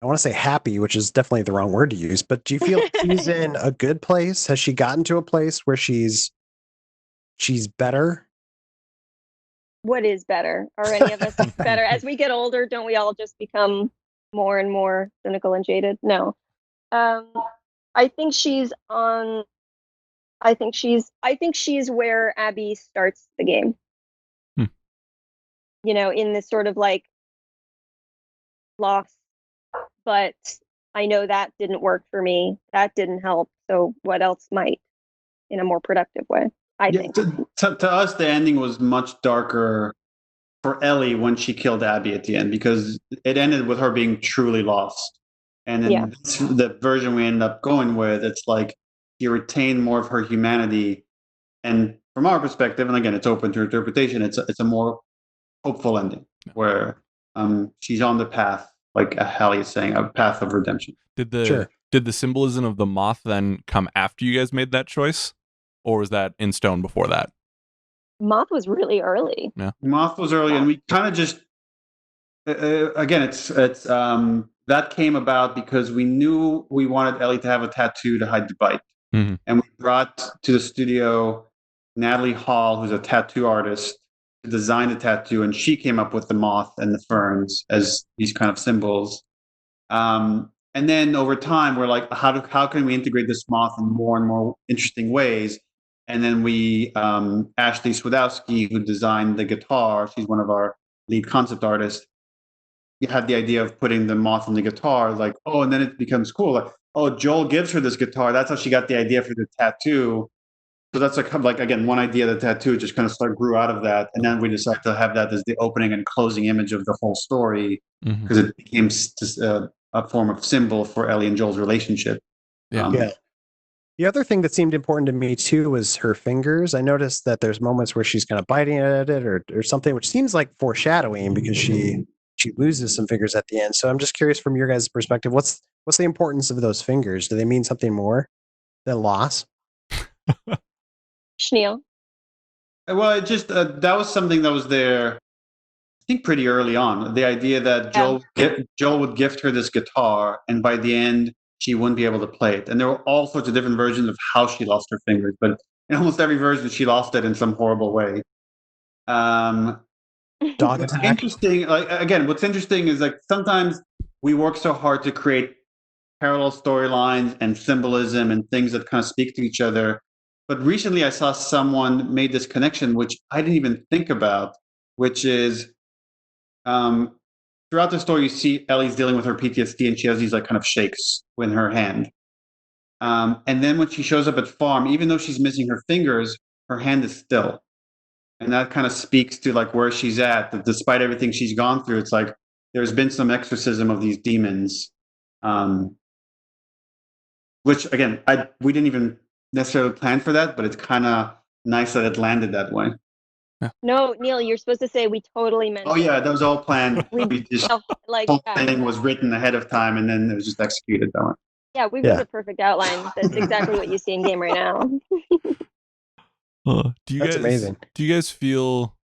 I want to say happy, which is definitely the wrong word to use, but do you feel like she's in a good place? Has she gotten to a place where she's better? What is better? Are any of us better? As we get older, don't we all just become more and more cynical and jaded? No. I think she's on I think she's where Abby starts the game. In this sort of like loss, but I know that didn't work for me. That didn't help. So what else might in a more productive way? I think. To us, the ending was much darker for Ellie when she killed Abby at the end, because it ended with her being truly lost. And then the version we ended up going with, it's like she retained more of her humanity. And from our perspective, and again, it's open to interpretation, it's a more hopeful ending where she's on the path, like Halley is saying, a path of redemption. Did the symbolism of the moth then come after you guys made that choice, or was that in stone before that? Moth was really early. Yeah, Moth was early, and we kind of just again, it's that came about because we knew we wanted Ellie to have a tattoo to hide the bite, and we brought to the studio Natalie Hall, who's a tattoo artist, to design the tattoo, and she came up with the moth and the ferns as these kind of symbols. And then over time, we're like, how can we integrate this moth in more and more interesting ways? And then we, Ashley Swedowski, who designed the guitar, she's one of our lead concept artists, you had the idea of putting the moth on the guitar, like, oh, and then it becomes cool. Like, oh, Joel gives her this guitar. That's how she got the idea for the tattoo. So that's like again, one idea of the tattoo just kind of grew out of that. And then we decided to have that as the opening and closing image of the whole story, because it became a form of symbol for Ellie and Joel's relationship. Yeah. The other thing that seemed important to me too was her fingers. I noticed that there's moments where she's kind of biting at it or something, which seems like foreshadowing because she loses some fingers at the end. So I'm just curious from your guys' perspective, what's the importance of those fingers? Do they mean something more than loss? Schneal? Well, it just that was something that was there, I think, pretty early on. The idea that Joel would gift her this guitar, and by the end, she wouldn't be able to play it. And there were all sorts of different versions of how she lost her fingers, but in almost every version, she lost it in some horrible way. Dog attack. Interesting. Like again, what's interesting is like sometimes we work so hard to create parallel storylines and symbolism and things that kind of speak to each other. But recently, I saw someone made this connection, which I didn't even think about, which is throughout the story, you see Ellie's dealing with her PTSD, and she has these like kind of shakes in her hand. And then when she shows up at farm, even though she's missing her fingers, her hand is still. And that kind of speaks to like where she's at, that despite everything she's gone through, it's like there's been some exorcism of these demons. Which again, we didn't even necessarily plan for that, but it's kind of nice that it landed that way. Yeah. No, Neil, you're supposed to say we totally meant. Oh yeah, that was all planned. We just like whole thing was written ahead of time, and then it was just executed that way. Yeah, we've got a perfect outline. That's exactly what you see in game right now. That's amazing. Do you guys feel?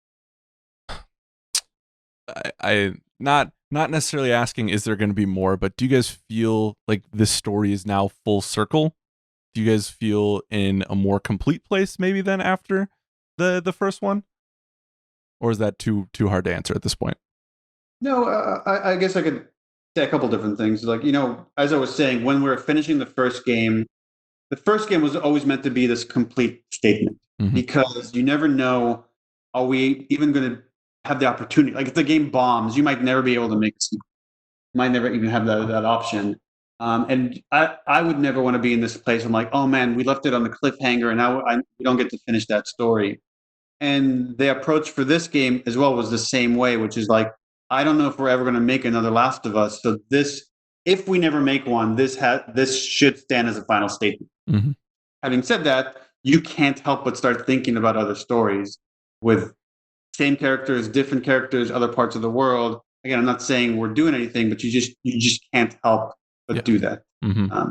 I not necessarily asking, is there going to be more? But do you guys feel like this story is now full circle? Do you guys feel in a more complete place maybe than after the first one? Or is that too hard to answer at this point? No, I guess I could say a couple different things. Like, as I was saying, when we were finishing the first game was always meant to be this complete statement, because you never know, are we even going to have the opportunity? Like if the game bombs, you might never be able to make a sequel. You might never even have that option. And I would never want to be in this place. I'm like, oh man, we left it on the cliffhanger, and now we don't get to finish that story. And the approach for this game as well was the same way, which is like, I don't know if we're ever going to make another Last of Us. So this if we never make one, this should stand as a final statement. Mm-hmm. Having said that, you can't help but start thinking about other stories with same characters, different characters, other parts of the world. Again, I'm not saying we're doing anything, but you just can't help but do that. Mm-hmm.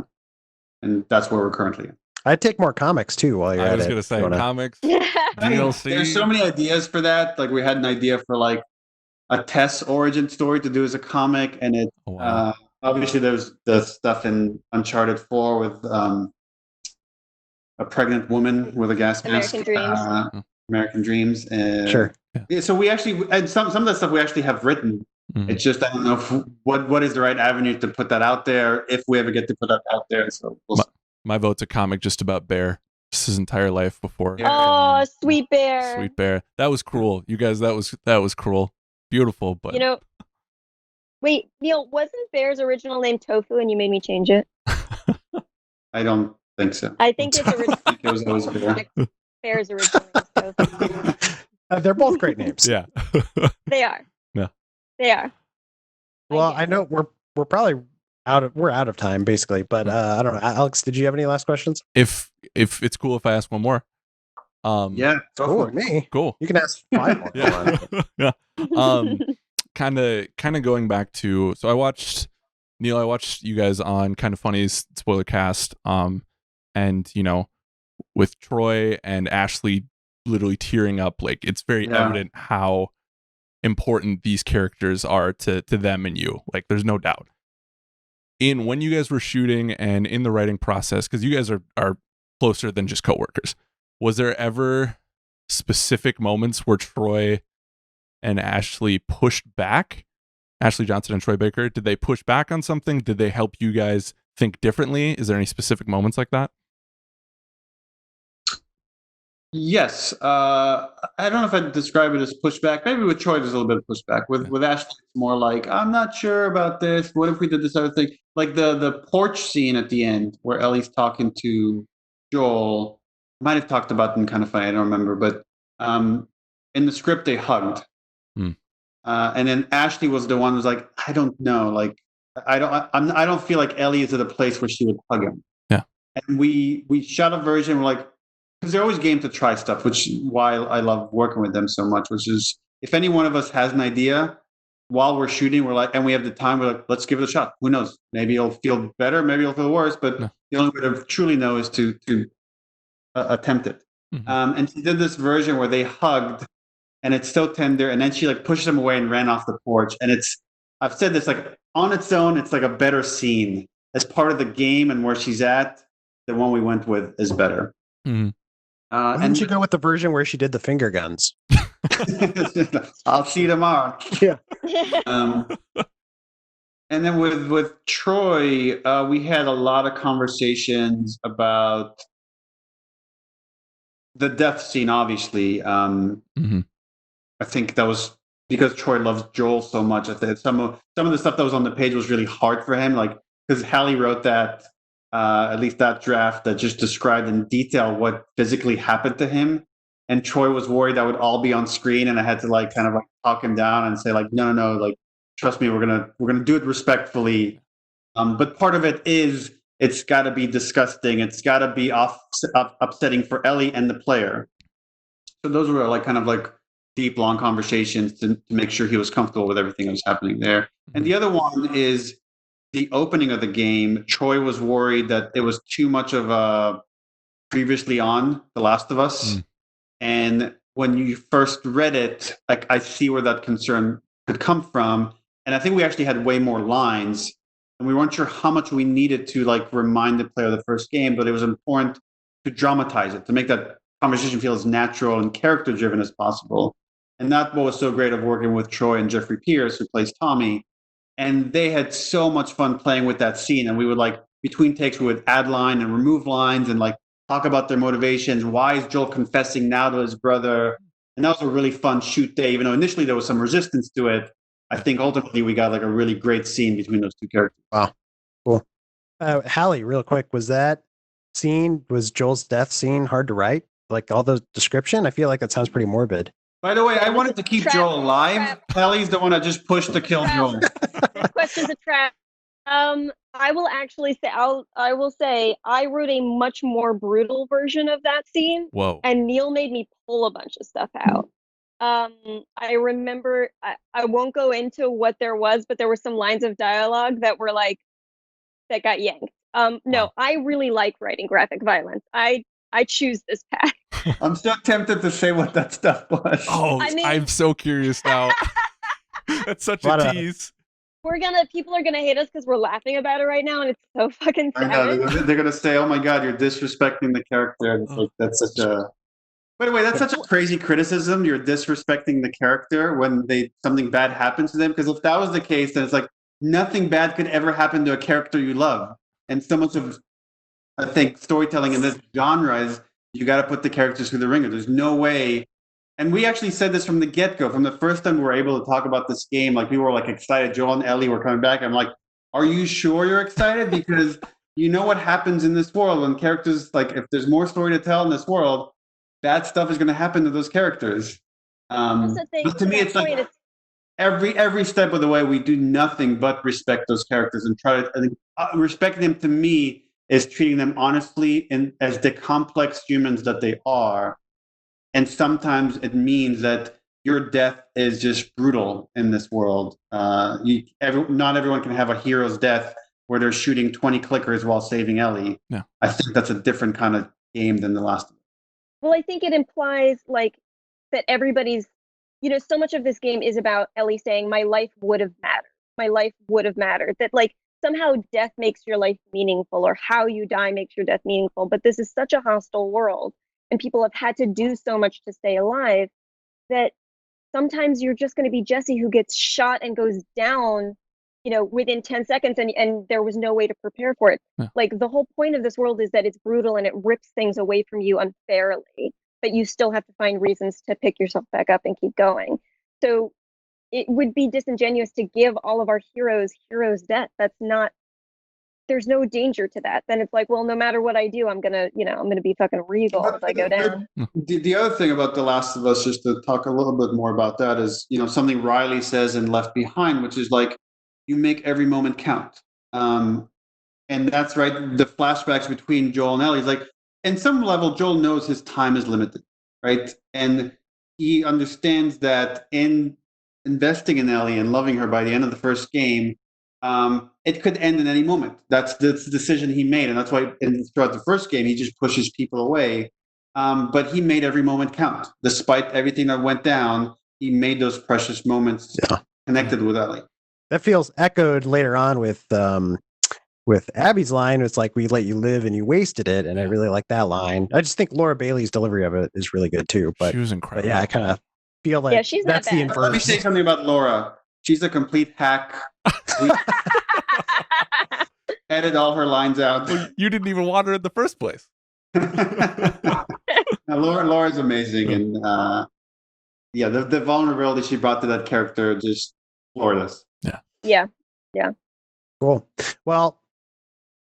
And that's where we're currently in. I'd take more comics too while you're at it. I was going to say comics, DLC. There's so many ideas for that. Like we had an idea for like a Tess origin story to do as a comic, and it obviously there's the stuff in Uncharted 4 with a pregnant woman with a gas mask. American Dreams. Sure. Yeah, so we actually, and some of that stuff we actually have written. Mm-hmm. It's just, I don't know what is the right avenue to put that out there, if we ever get to put that out there. So my vote's a comic just about Bear. Just his entire life before. Oh, Sweet Bear. Sweet Bear. That was cruel. You guys, that was cruel. Beautiful, but wait, Neil, wasn't Bear's original name Tofu and you made me change it? I don't think so. I think it's original. It was always Bear. Bear's original name is Tofu. They're both great names. Yeah. They are. Yeah. They are. Well, I know we're probably out of time basically, but I don't know. Alex, did you have any last questions? If it's cool if I ask one more. Yeah, cool with me. Cool. You can ask 5 more. Yeah. Kind of going back to, so I watched you guys on Kind of Funny's spoiler cast, and with Troy and Ashley literally tearing up, like it's very evident how important these characters are to them and you. Like there's no doubt. When you guys were shooting and in the writing process, because you guys are closer than just coworkers, was there ever specific moments where Troy and Ashley pushed back? Ashley Johnson and Troy Baker, did they push back on something? Did they help you guys think differently? Is there any specific moments like that? Yes. I don't know if I'd describe it as pushback. Maybe with Troy, there's a little bit of pushback. With Ashley, it's more like, I'm not sure about this. What if we did this other thing? Like the porch scene at the end where Ellie's talking to Joel. I might have talked about them Kind of Funny. I don't remember. But in the script, they hugged. And then Ashley was the one who was like, I don't know. Like, I don't feel like Ellie is at a place where she would hug him. Yeah. And we shot a version, we're like, because they're always game to try stuff, which is why I love working with them so much, which is if any one of us has an idea while we're shooting, we're like, and we have the time, we're like, let's give it a shot. Who knows? Maybe it'll feel better, maybe it'll feel worse, but the only way to truly know is to attempt it. Mm-hmm. And she did this version where they hugged and it's so tender. And then she like pushed him away and ran off the porch. And I've said this, like on its own, it's like a better scene as part of the game and where she's at. The one we went with is better. Mm-hmm. Why didn't you go with the version where she did the finger guns? I'll see you tomorrow. Yeah. And then with Troy, we had a lot of conversations about the death scene, obviously. Mm-hmm. I think that was because Troy loves Joel so much. I think some of the stuff that was on the page was really hard for him, like because Halley wrote that. At least that draft that just described in detail what physically happened to him. And Troy was worried that would all be on screen. And I had to like kind of like talk him down and say like, no, like, trust me, we're going to do it respectfully. But part of it is it's got to be disgusting. It's got to be upsetting for Ellie and the player. So those were like kind of like deep, long conversations to make sure he was comfortable with everything that was happening there. And the other one is the opening of the game. Troy was worried that it was too much of a previously on The Last of Us. And when you first read it, like I see where that concern could come from. And I think we actually had way more lines and we weren't sure how much we needed to like remind the player of the first game, but it was important to dramatize it, to make that conversation feel as natural and character driven as possible. And that's what was so great of working with Troy and Jeffrey Pierce, who plays Tommy. And they had so much fun playing with that scene. And we would like, between takes, we would add line and remove lines and like talk about their motivations. Why is Joel confessing now to his brother? And that was a really fun shoot day, even though initially there was some resistance to it. I think ultimately we got like a really great scene between those two characters. Wow. Cool. Halley, real quick, was Joel's death scene hard to write? Like all the description? I feel like that sounds pretty morbid. By the way, I wanted to keep Joel alive. Halley's the one that just pushed to kill Joel. This question's a trap. I will actually say I will say I wrote a much more brutal version of that scene, Whoa. and Neil made me pull a bunch of stuff out. I remember I won't go into what there was, but there were some lines of dialogue that were like that got yanked. No, Wow. I really like writing graphic violence. I choose this path. I'm still tempted to say what that stuff was. Oh, I mean- I'm so curious now. That's such a Lot of- tease. People are gonna hate us because we're laughing about it right now, and it's so fucking I know savage. they're gonna say, "Oh my God, you're disrespecting the character." And it's like that's such a. By the way, that's such a crazy criticism. You're disrespecting the character when something bad happens to them. Because if that was the case, then it's like nothing bad could ever happen to a character you love. And so much of, I think, storytelling in this genre is you got to put the characters through the ringer. There's no way. And we actually said this from the get-go. From the first time we were able to talk about this game, like we were like excited. Joel and Ellie were coming back. I'm like, are you sure you're excited? Because you know what happens in this world when characters, like if there's more story to tell in this world, bad stuff is going to happen to those characters. Also think, But to me, it's like every step of the way, we do nothing but respect those characters and try to. I think respecting them to me is treating them honestly and as the complex humans that they are. And sometimes it means that your death is just brutal in this world. Not everyone can have a hero's death where they're shooting 20 clickers while saving Ellie. No. I think that's a different kind of game than The Last of Us. Well, I think it implies like that everybody's, so much of this game is about Ellie saying, my life would have mattered. My life would have mattered. That like somehow death makes your life meaningful, or how you die makes your death meaningful. But this is such a hostile world, and people have had to do so much to stay alive that sometimes you're just going to be Jesse who gets shot and goes down, within 10 seconds, and there was no way to prepare for it. Yeah. Like the whole point of this world is that it's brutal and it rips things away from you unfairly, but you still have to find reasons to pick yourself back up and keep going. So it would be disingenuous to give all of our heroes death. That's not, there's no danger to that. Then it's like, well, no matter what I do, I'm gonna be fucking regal if I go down. The other thing about The Last of Us, just to talk a little bit more about that, is something Riley says in Left Behind, which is like, you make every moment count. And that's right. The flashbacks between Joel and Ellie is like, in some level, Joel knows his time is limited, right? And he understands that in investing in Ellie and loving her by the end of the first game, it could end in any moment. That's the decision he made. And that's why throughout the first game, he just pushes people away. But he made every moment count. Despite everything that went down, he made those precious moments connected with Ellie. That feels echoed later on with Abby's line. It's like, we let you live and you wasted it. And I really like that line. I just think Laura Bailey's delivery of it is really good too. But She was incredible. But yeah, I kind of feel like she's not that's the bad. inverse. Let me say something about Laura. She's a complete hack. We edit all her lines out. Well, you didn't even want her in the first place. Now, Laura's amazing, and the vulnerability she brought to that character just floored us. Yeah. Cool. Well,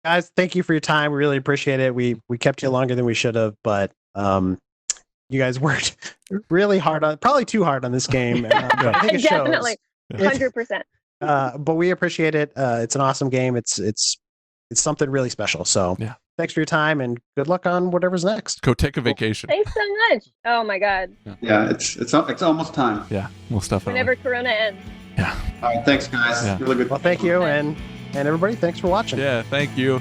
guys, thank you for your time. We really appreciate it. We kept you longer than we should have, but you guys worked really hard probably too hard on this game. I think it Definitely. shows. 100%. But we appreciate it. It's an awesome game. It's something really special. So thanks for your time and good luck on whatever's next. Go take a vacation. Thanks so much. Oh my God. Yeah, it's almost time. Yeah, we'll stuff it. Whenever Corona ends. Yeah. All right, thanks, guys. Yeah. Really good. Well, thank you, and everybody, thanks for watching. Yeah, thank you.